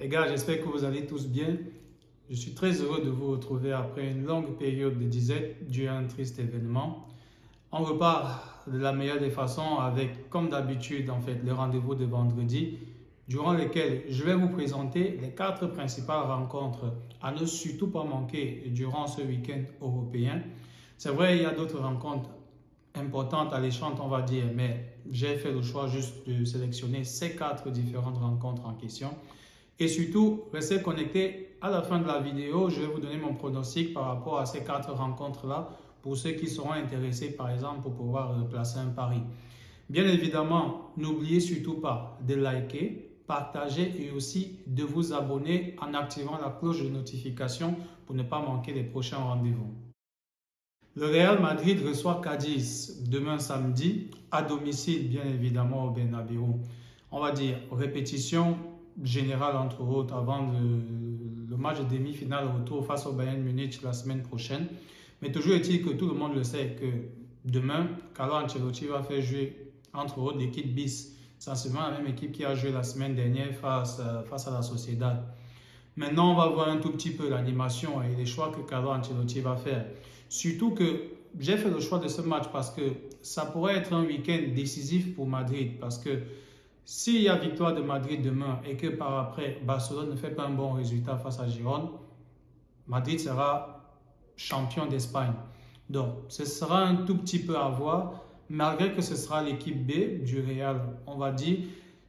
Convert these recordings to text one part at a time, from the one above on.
Les gars, j'espère que vous allez tous bien. Je suis très heureux de vous retrouver après une longue période de disette due à un triste événement. On repart de la meilleure des façons avec, comme d'habitude, le rendez-vous de vendredi, durant lequel je vais vous présenter les 4 principales rencontres à ne surtout pas manquer durant ce week-end européen. C'est vrai, il y a d'autres rencontres importantes, alléchantes, on va dire, mais j'ai fait le choix juste de sélectionner ces 4 différentes rencontres en question. Et surtout, restez connectés. À la fin de la vidéo, je vais vous donner mon pronostic par rapport à ces 4 rencontres-là pour ceux qui seront intéressés, par exemple, pour pouvoir placer un pari. Bien évidemment, n'oubliez surtout pas de liker, partager et aussi de vous abonner en activant la cloche de notification pour ne pas manquer les prochains rendez-vous. Le Real Madrid reçoit Cadiz demain samedi, à domicile bien évidemment au Bernabéu. On va dire répétition générale entre autres avant le match de demi-finale retour face au Bayern Munich la semaine prochaine. Mais toujours est-il que tout le monde le sait que demain, Carlo Ancelotti va faire jouer entre autres l'équipe bis, sensiblement la même équipe qui a joué la semaine dernière face à la Sociedad. Maintenant, on va voir un tout petit peu l'animation et les choix que Carlo Ancelotti va faire. Surtout que j'ai fait le choix de ce match parce que ça pourrait être un week-end décisif pour Madrid. Parce que s'il y a victoire de Madrid demain et que par après Barcelone ne fait pas un bon résultat face à Girone, Madrid sera champion d'Espagne. Donc, ce sera un tout petit peu à voir, malgré que ce sera l'équipe B du Real, on va dire.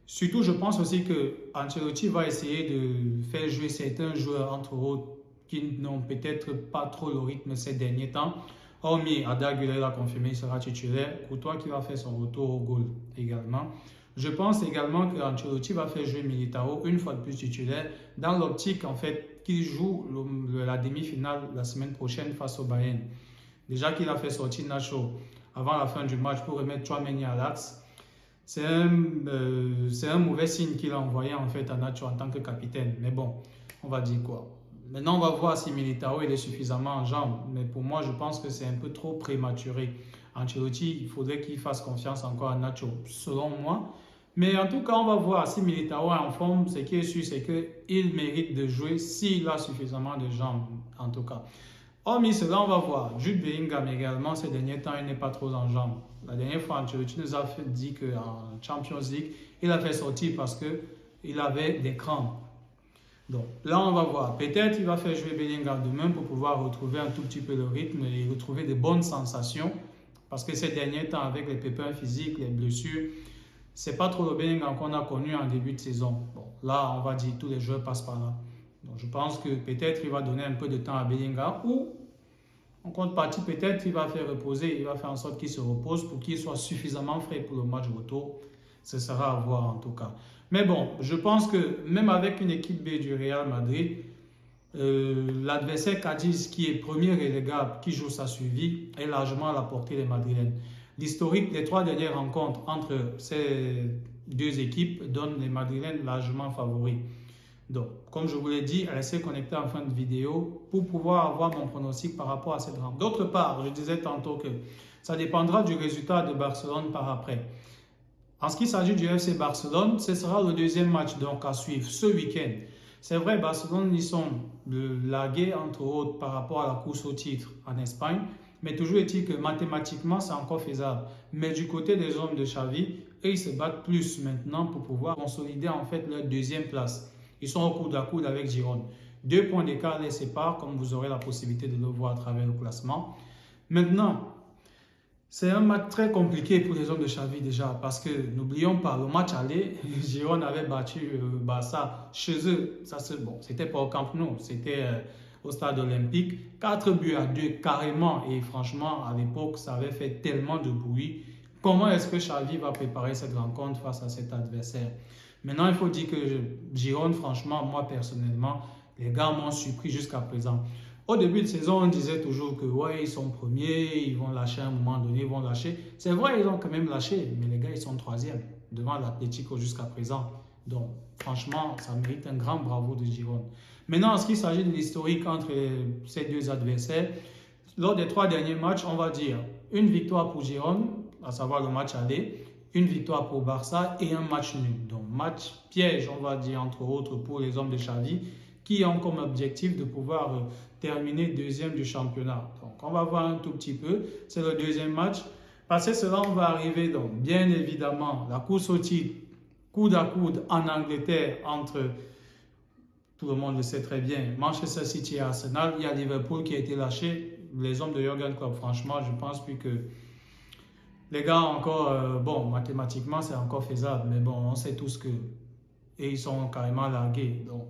Surtout, je pense aussi que Ancelotti va essayer de faire jouer certains joueurs, entre autres, qui n'ont peut-être pas trop le rythme ces derniers temps. Hormis Arda Güler a confirmé, il sera titulaire. Courtois qui va faire son retour au goal également. Je pense également que Ancelotti va faire jouer Militao une fois de plus titulaire dans l'optique qu'il joue la demi-finale la semaine prochaine face au Bayern. Déjà qu'il a fait sortir Nacho avant la fin du match pour remettre Tchouaméni à l'axe. C'est un mauvais signe qu'il a envoyé à Nacho en tant que capitaine. Mais bon, on va dire quoi. Maintenant, on va voir si Militao est suffisamment en jambes. Mais pour moi, je pense que c'est un peu trop prématuré. Ancelotti, il faudrait qu'il fasse confiance encore à Nacho, selon moi. Mais en tout cas, on va voir si Militao est en forme. Ce qui est sûr, c'est qu'il mérite de jouer s'il a suffisamment de jambes, en tout cas. Hormis cela, on va voir. Jude Bellingham également, ces derniers temps, il n'est pas trop en jambes. La dernière fois, Ancelotti nous a dit qu'en Champions League, il a fait sortir parce qu'il avait des crampes. Donc là, on va voir. Peut-être qu'il va faire jouer Bellingham demain pour pouvoir retrouver un tout petit peu le rythme et retrouver des bonnes sensations. Parce que ces derniers temps, avec les pépins physiques, les blessures, c'est pas trop le Bellingham qu'on a connu en début de saison. Bon, là, on va dire tous les joueurs passent par là. Donc je pense que peut-être il va donner un peu de temps à Bellingham ou en contrepartie, peut-être il va faire reposer, il va faire en sorte qu'il se repose pour qu'il soit suffisamment frais pour le match retour. Ce sera à voir en tout cas. Mais bon, je pense que même avec une équipe B du Real Madrid, l'adversaire Cadiz qui est premier relégable, qui joue sa suivi, est largement à la portée des Madrilènes. L'historique des 3 dernières rencontres entre ces 2 équipes donne les Madrilènes largement favoris. Donc, comme je vous l'ai dit, restez connectés en fin de vidéo pour pouvoir avoir mon pronostic par rapport à cette rencontre. D'autre part, je disais tantôt que ça dépendra du résultat de Barcelone par après. En ce qui s'agit du FC Barcelone, ce sera le deuxième match donc à suivre ce week-end. C'est vrai, Barcelone, ils sont lagués entre autres par rapport à la course au titre en Espagne, mais toujours est-il que mathématiquement, c'est encore faisable. Mais du côté des hommes de Xavi, eux, ils se battent plus maintenant pour pouvoir consolider leur deuxième place. Ils sont au coude à coude avec Girone. 2 points d'écart les séparent, comme vous aurez la possibilité de le voir à travers le classement. Maintenant, c'est un match très compliqué pour les hommes de Xavi déjà, parce que n'oublions pas, le match aller, Girone avait battu Barça chez eux. C'était pas au Camp Nou, c'était au stade olympique. 4-2 carrément, et franchement, à l'époque, ça avait fait tellement de bruit. Comment est-ce que Xavi va préparer cette rencontre face à cet adversaire? Maintenant, il faut dire que Girone, franchement, moi personnellement, les gars m'ont surpris jusqu'à présent. Au début de saison, on disait toujours que ouais, ils sont premiers, ils vont lâcher à un moment donné, ils vont lâcher. C'est vrai, ils ont quand même lâché, mais les gars, ils sont 3e devant l'Atlético jusqu'à présent. Donc, franchement, ça mérite un grand bravo de Girone. Maintenant, en ce qui s'agit de l'historique entre ces 2 adversaires, lors des 3 derniers matchs, on va dire une victoire pour Girone, à savoir le match aller, une victoire pour Barça et un match nul. Donc match piège, on va dire, entre autres, pour les hommes de Xavi, qui ont comme objectif de pouvoir terminer deuxième du championnat. Donc on va voir un tout petit peu, c'est le deuxième match. Passé cela, on va arriver donc bien évidemment la course au titre, coude à coude en Angleterre entre, tout le monde le sait très bien, Manchester City et Arsenal. Il y a Liverpool qui a été lâché. Les hommes de Jürgen Klopp, franchement, je pense plus que les gars encore, bon, mathématiquement c'est encore faisable, mais bon, on sait tous que et ils sont carrément largués. Donc,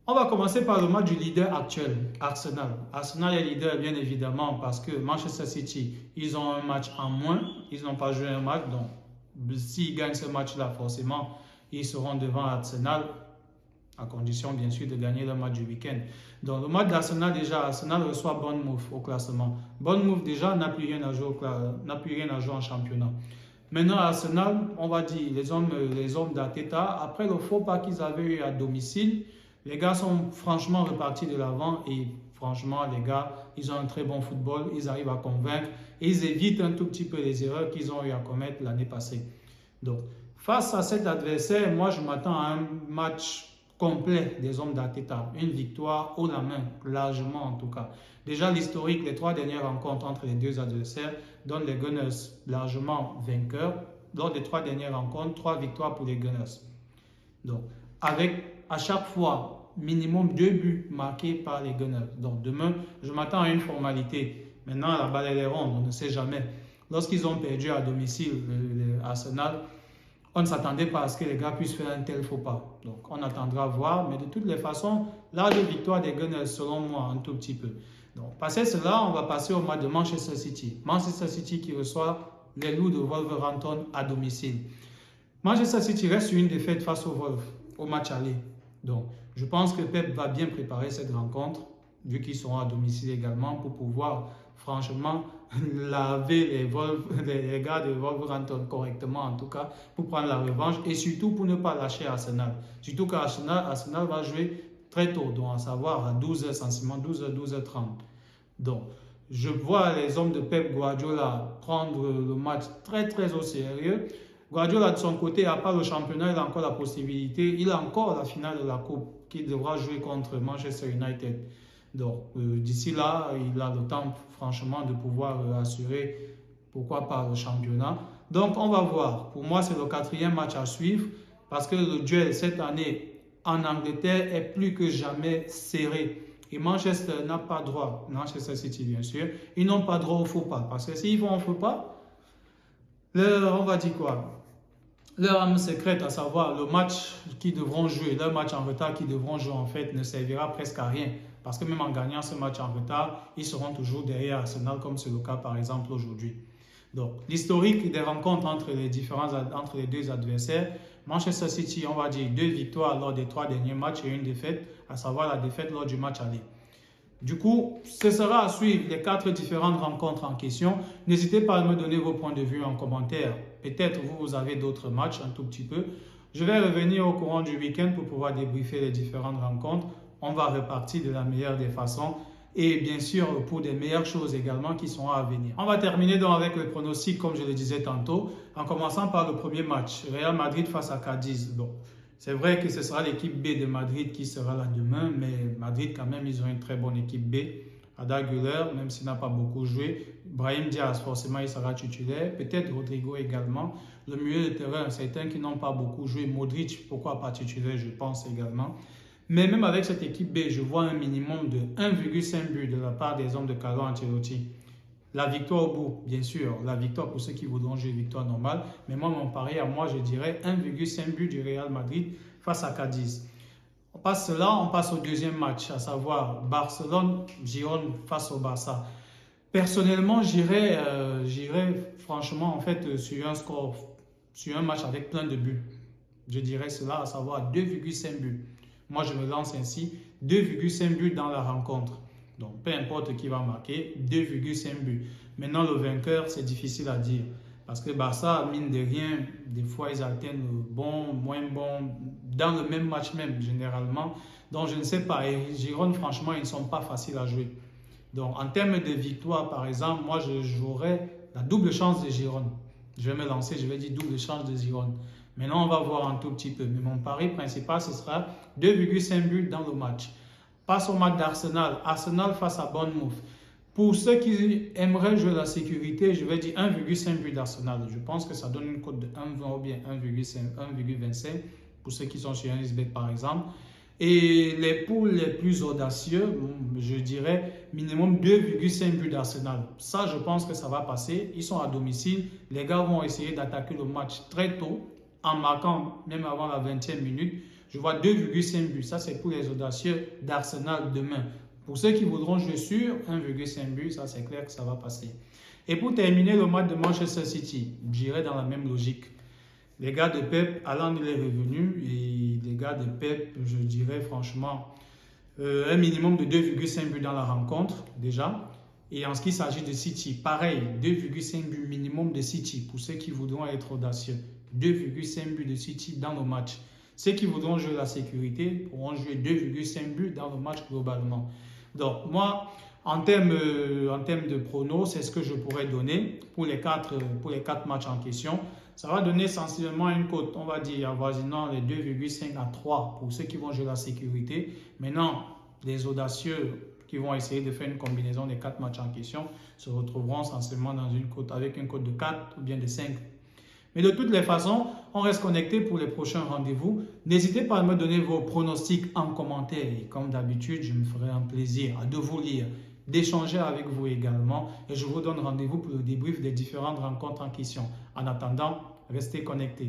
on va commencer par le match du leader actuel, Arsenal. Arsenal est leader bien évidemment parce que Manchester City, ils ont un match en moins, ils n'ont pas joué un match, donc s'ils gagnent ce match-là, forcément, ils seront devant Arsenal, à condition bien sûr de gagner le match du week-end. Donc le match d'Arsenal, déjà, Arsenal reçoit Bournemouth au classement. Bournemouth déjà n'a plus rien à jouer en championnat. Maintenant Arsenal, on va dire, les hommes d'Arteta, après le faux pas qu'ils avaient eu à domicile, les gars sont franchement repartis de l'avant et franchement les gars, ils ont un très bon football, ils arrivent à convaincre et ils évitent un tout petit peu les erreurs qu'ils ont eu à commettre l'année passée. Donc face à cet adversaire, moi je m'attends à un match complet des hommes d'Arteta, une victoire haut la main, largement en tout cas. Déjà l'historique, les 3 dernières rencontres entre les deux adversaires donnent les Gunners largement vainqueurs. Lors des 3 dernières rencontres, 3 victoires pour les Gunners. Donc avec à chaque fois minimum 2 buts marqués par les Gunners. Donc demain, je m'attends à une formalité. Maintenant la balle elle est ronde, on ne sait jamais. Lorsqu'ils ont perdu à domicile Arsenal, on ne s'attendait pas à ce que les gars puissent faire un tel faux pas. Donc, on attendra voir. Mais de toutes les façons, là, la victoire des Gunners, selon moi, un tout petit peu. Donc, passé cela, on va passer au match de Manchester City. Manchester City qui reçoit les Loups de Wolverhampton à domicile. Manchester City reste sur une défaite face aux Wolves au match aller. Donc, je pense que Pep va bien préparer cette rencontre, vu qu'ils seront à domicile également, pour pouvoir, franchement, laver les gars de Wolverhampton correctement, en tout cas, pour prendre la revanche et surtout pour ne pas lâcher Arsenal. Surtout qu'Arsenal va jouer très tôt, donc à savoir à 12h, sensiblement 12h, 12h30. Donc, je vois les hommes de Pep Guardiola prendre le match très très au sérieux. Guardiola de son côté, à part le championnat, il a encore la possibilité, il a encore la finale de la Coupe qu'il devra jouer contre Manchester United. Donc, d'ici là, il a le temps, franchement, de pouvoir assurer, pourquoi pas, le championnat. Donc, on va voir. Pour moi, c'est le 4e match à suivre parce que le duel cette année en Angleterre est plus que jamais serré. Et Manchester n'a pas droit, Manchester City bien sûr, ils n'ont pas droit au faux pas. Parce que s'ils font un faux pas, on va dire quoi? Leur âme secrète, à savoir le match qu'ils devront jouer, leur match en retard qu'ils devront jouer en fait ne servira presque à rien. Parce que même en gagnant ce match en retard, ils seront toujours derrière Arsenal comme c'est le cas par exemple aujourd'hui. Donc l'historique des rencontres entre les deux adversaires, Manchester City, on va dire 2 victoires lors des 3 derniers matchs et une défaite, à savoir la défaite lors du match aller. Du coup, ce sera à suivre les 4 différentes rencontres en question. N'hésitez pas à me donner vos points de vue en commentaire. Peut-être vous avez d'autres matchs un tout petit peu. Je vais revenir au courant du week-end pour pouvoir débriefer les différentes rencontres. On va repartir de la meilleure des façons et bien sûr pour des meilleures choses également qui seront à venir. On va terminer donc avec le pronostic comme je le disais tantôt en commençant par le premier match, Real Madrid face à Cadiz. Bon, c'est vrai que ce sera l'équipe B de Madrid qui sera là demain, mais Madrid quand même ils ont une très bonne équipe B. Ada Güler, même s'il n'a pas beaucoup joué, Brahim Diaz forcément il sera titulaire, peut-être Rodrigo également. Le milieu de terrain, certains qui n'ont pas beaucoup joué, Modric pourquoi pas titulaire je pense également. Mais même avec cette équipe B, je vois un minimum de 1,5 but de la part des hommes de Carlo Ancelotti. La victoire au bout, bien sûr, la victoire pour ceux qui voudront jouer victoire normale. Mais moi, mon pari à moi, je dirais 1,5 but du Real Madrid face à Cadiz. On passe au deuxième match, à savoir Barcelone-Girone face au Barça. Personnellement, j'irais franchement en fait sur un match avec plein de buts. Je dirais cela, à savoir 2,5 buts. Moi, je me lance ainsi, 2,5 buts dans la rencontre. Donc, peu importe qui va marquer, 2,5 buts. Maintenant, le vainqueur, c'est difficile à dire. Parce que Barça, mine de rien, des fois, ils alternent bon, moins bon, dans le même match même, généralement. Donc, je ne sais pas. Et Girone, franchement, ils ne sont pas faciles à jouer. Donc, en termes de victoire, par exemple, moi, je jouerais la double chance de Girone. Je vais me lancer, je vais dire double change de Giron. Maintenant, on va voir un tout petit peu. Mais mon pari principal, ce sera 2,5 buts dans le match. Passe au match d'Arsenal. Arsenal face à Bournemouth. Pour ceux qui aimeraient jouer la sécurité, je vais dire 1,5 but d'Arsenal. Je pense que ça donne une cote de 1,20 ou bien 1,25 pour ceux qui sont sur un XBet par exemple. Et les poules les plus audacieux, je dirais minimum 2,5 buts d'Arsenal. Ça, je pense que ça va passer. Ils sont à domicile. Les gars vont essayer d'attaquer le match très tôt en marquant même avant la 20e minute. Je vois 2,5 buts. Ça, c'est pour les audacieux d'Arsenal demain. Pour ceux qui voudront jouer sur 1,5 but, ça c'est clair que ça va passer. Et pour terminer le match de Manchester City, j'irai dans la même logique. Les gars de Pep, Haaland il est revenu et les gars de Pep, je dirais franchement, un minimum de 2,5 buts dans la rencontre déjà. Et en ce qui s'agit de City, pareil, 2,5 buts minimum de City pour ceux qui voudront être audacieux. 2,5 buts de City dans le match. Ceux qui voudront jouer la sécurité pourront jouer 2,5 buts dans le match globalement. Donc moi, en termes de pronos, c'est ce que je pourrais donner pour les quatre matchs en question. Ça va donner sensiblement une cote, on va dire, avoisinant les 2,5 à 3 pour ceux qui vont jouer la sécurité. Maintenant, les audacieux qui vont essayer de faire une combinaison des 4 matchs en question se retrouveront sensiblement dans une cote avec une cote de 4 ou bien de 5. Mais de toutes les façons, on reste connecté pour les prochains rendez-vous. N'hésitez pas à me donner vos pronostics en commentaire. Et comme d'habitude, je me ferai un plaisir de vous lire, d'échanger avec vous également. Et je vous donne rendez-vous pour le débrief des différentes rencontres en question. En attendant, restez connectés.